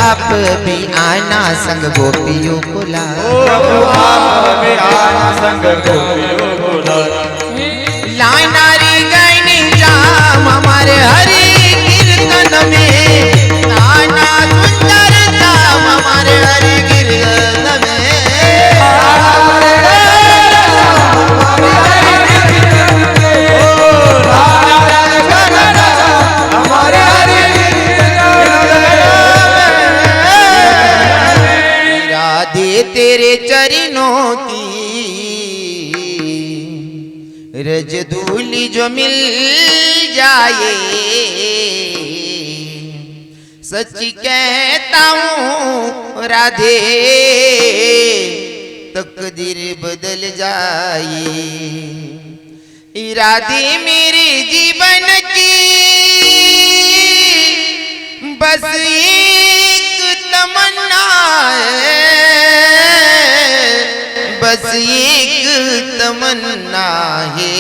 आप भी आना संग गोपियों को ला। प्रभु आप भी आना संग गोपियों को ला। लानारी गैनी जाम हमारे हरि कीर्तन में, नाना सुंदर धाम हमारे हरि कीर्तन में। राधे तेरे चरणों की रज धूली जो मिल जाए, सच कहता हूँ राधे तकदीर बदल जाए। राधे मेरे जीवन की बस एक तमन्ना है, बस एक तमन्ना है,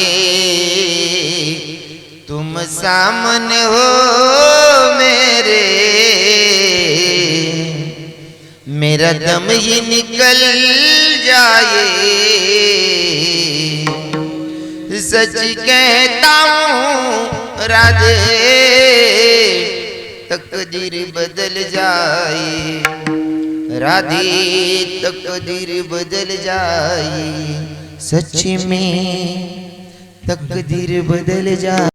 तुम सामने हो मेरे, मेरा दम ही निकल जाए। सच कहता हूँ राधे तकदीर बदल जाए, राधे तकदीर बदल जाए, सच में तकदीर बदल जाए।